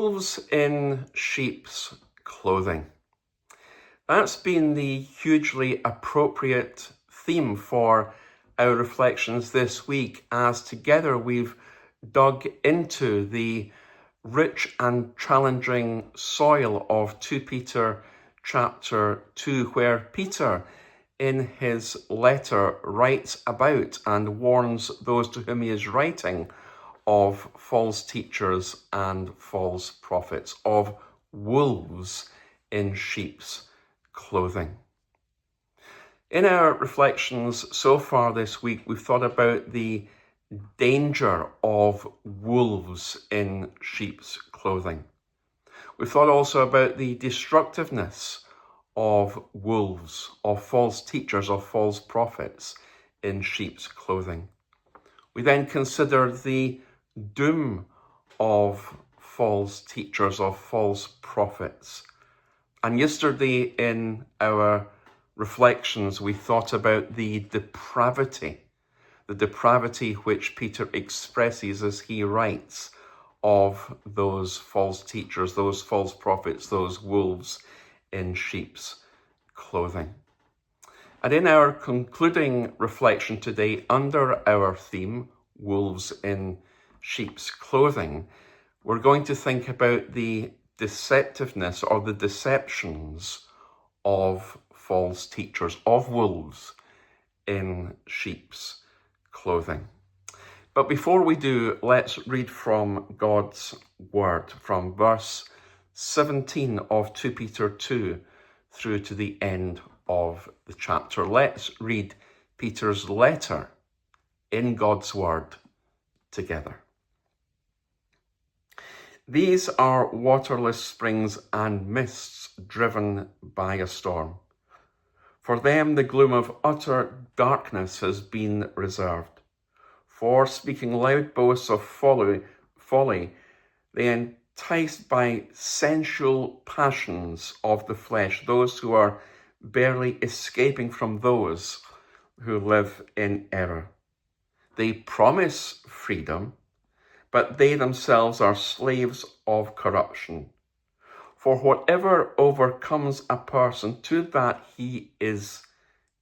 Wolves in sheep's clothing. That's been the hugely appropriate theme for our reflections this week, as together we've dug into the rich and challenging soil of 2 Peter chapter 2, where Peter in his letter writes about and warns those to whom he is writing of false teachers and false prophets, of wolves in sheep's clothing. In our reflections so far this week, we've thought about the danger of wolves in sheep's clothing. We've thought also about the destructiveness of wolves, of false teachers, of false prophets in sheep's clothing. We then considered the doom of false teachers, of false prophets. And yesterday in our reflections, we thought about the depravity which Peter expresses as he writes of those false teachers, those false prophets, those wolves in sheep's clothing. And in our concluding reflection today, under our theme, wolves in sheep's clothing, we're going to think about the deceptiveness or the deceptions of false teachers, of wolves in sheep's clothing. But before we do, let's read from God's word, from verse 17 of 2 Peter 2 through to the end of the chapter. Let's read Peter's letter in God's word together. These are waterless springs and mists driven by a storm. For them the gloom of utter darkness has been reserved. For speaking loud boasts of folly, they enticed by sensual passions of the flesh those who are barely escaping from those who live in error. They promise freedom, but they themselves are slaves of corruption. For whatever overcomes a person, to that he is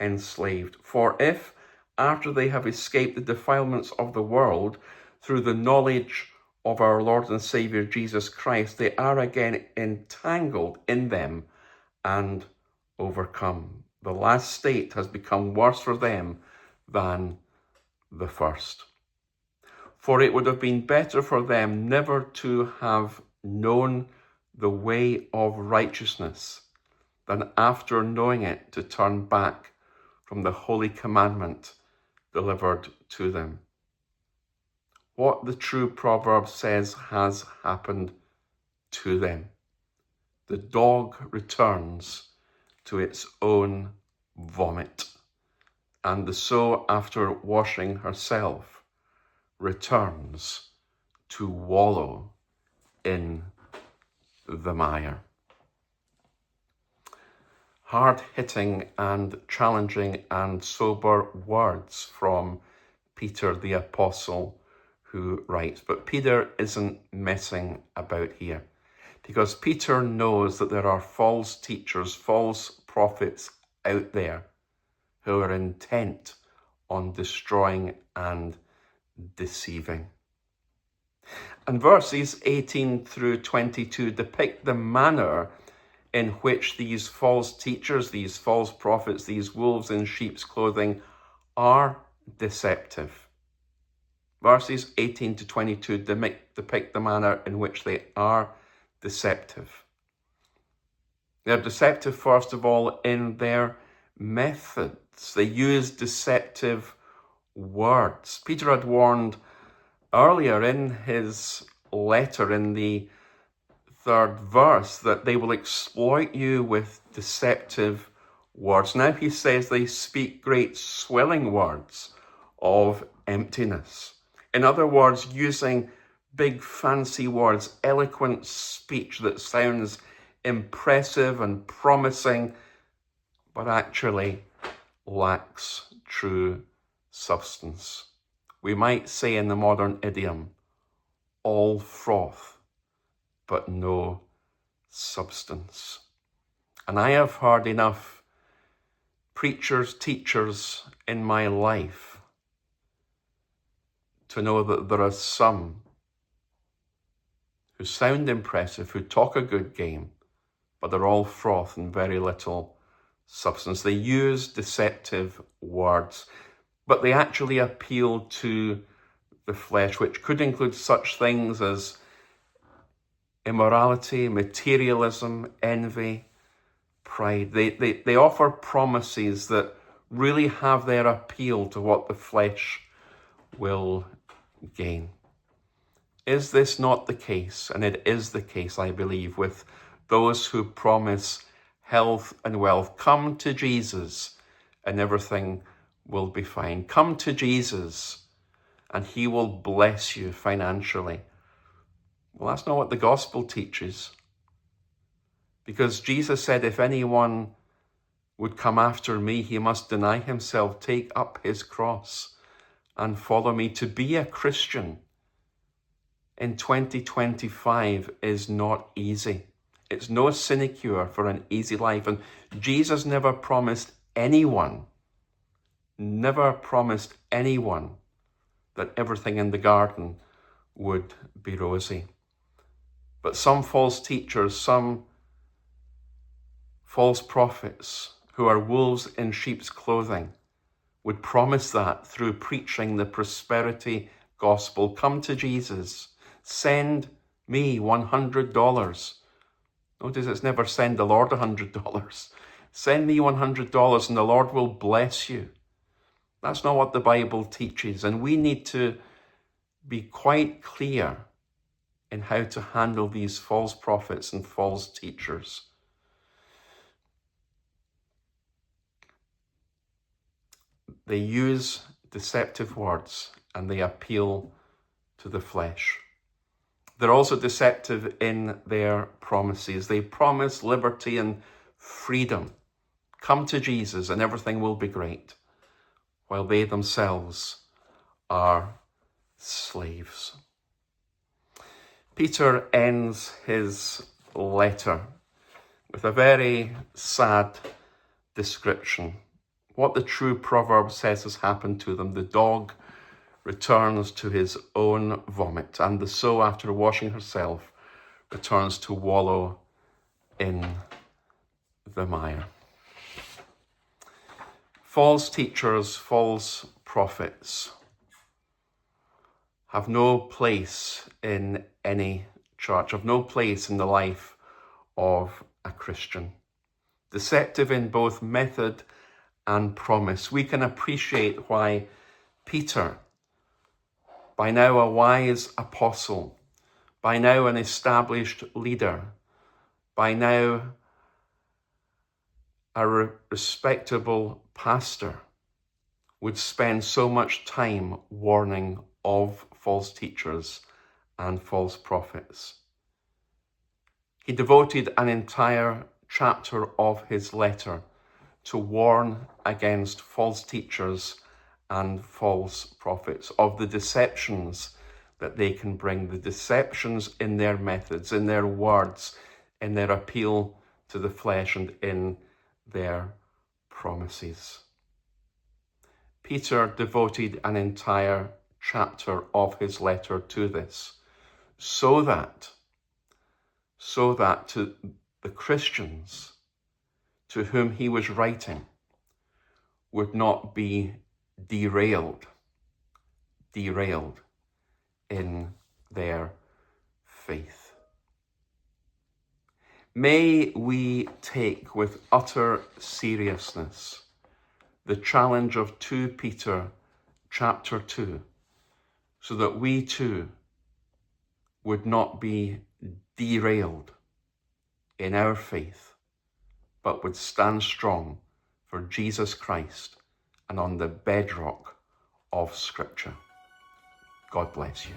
enslaved. For if, after they have escaped the defilements of the world, through the knowledge of our Lord and Saviour Jesus Christ, they are again entangled in them and overcome, the last state has become worse for them than the first. For it would have been better for them never to have known the way of righteousness than after knowing it to turn back from the holy commandment delivered to them. What the true proverb says has happened to them. The dog returns to its own vomit, and the sow, after washing herself, returns to wallow in the mire. Hard-hitting and challenging and sober words from Peter the Apostle who writes. But Peter isn't messing about here, because Peter knows that there are false teachers, false prophets out there who are intent on destroying and deceiving. And verses 18 through 22 depict the manner in which these false teachers, these false prophets, these wolves in sheep's clothing are deceptive. Verses 18 to 22 depict the manner in which they are deceptive. They're deceptive, first of all, in their methods. They use deceptive words. Peter had warned earlier in his letter, in the 3rd verse, that they will exploit you with deceptive words. Now he says they speak great swelling words of emptiness. In other words, using big fancy words, eloquent speech that sounds impressive and promising, but actually lacks true substance. We might say in the modern idiom, all froth but no substance. And I have heard enough preachers, teachers in my life to know that there are some who sound impressive, who talk a good game, but they're all froth and very little substance. They use deceptive words, but they actually appeal to the flesh, which could include such things as immorality, materialism, envy, pride. They offer promises that really have their appeal to what the flesh will gain. Is this not the case? And it is the case, I believe, with those who promise health and wealth. Come to Jesus and everything will be fine. Come to Jesus and he will bless you financially. Well, that's not what the gospel teaches. Because Jesus said, if anyone would come after me, he must deny himself, take up his cross and follow me. To be a Christian in 2025 is not easy. It's no sinecure for an easy life. And Jesus never promised anyone that everything in the garden would be rosy. But some false teachers, some false prophets who are wolves in sheep's clothing would promise that through preaching the prosperity gospel. Come to Jesus. Send me $100. Notice it's never send the Lord $100. Send me $100 and the Lord will bless you. That's not what the Bible teaches. And we need to be quite clear in how to handle these false prophets and false teachers. They use deceptive words and they appeal to the flesh. They're also deceptive in their promises. They promise liberty and freedom. Come to Jesus and everything will be great, while they themselves are slaves. Peter ends his letter with a very sad description. What the true proverb says has happened to them. The dog returns to his own vomit, and the sow, after washing herself, returns to wallow in the mire. False teachers, false prophets have no place in any church, have no place in the life of a Christian. Deceptive in both method and promise. We can appreciate why Peter, by now a wise apostle, by now an established leader, by now a respectable pastor, would spend so much time warning of false teachers and false prophets. He devoted an entire chapter of his letter to warn against false teachers and false prophets, of the deceptions that they can bring, the deceptions in their methods, in their words, in their appeal to the flesh, and in their promises. Peter devoted an entire chapter of his letter to this, so that to the Christians to whom he was writing would not be derailed in their faith. May we take with utter seriousness the challenge of 2 Peter chapter 2, so that we too would not be derailed in our faith, but would stand strong for Jesus Christ and on the bedrock of Scripture. God bless you.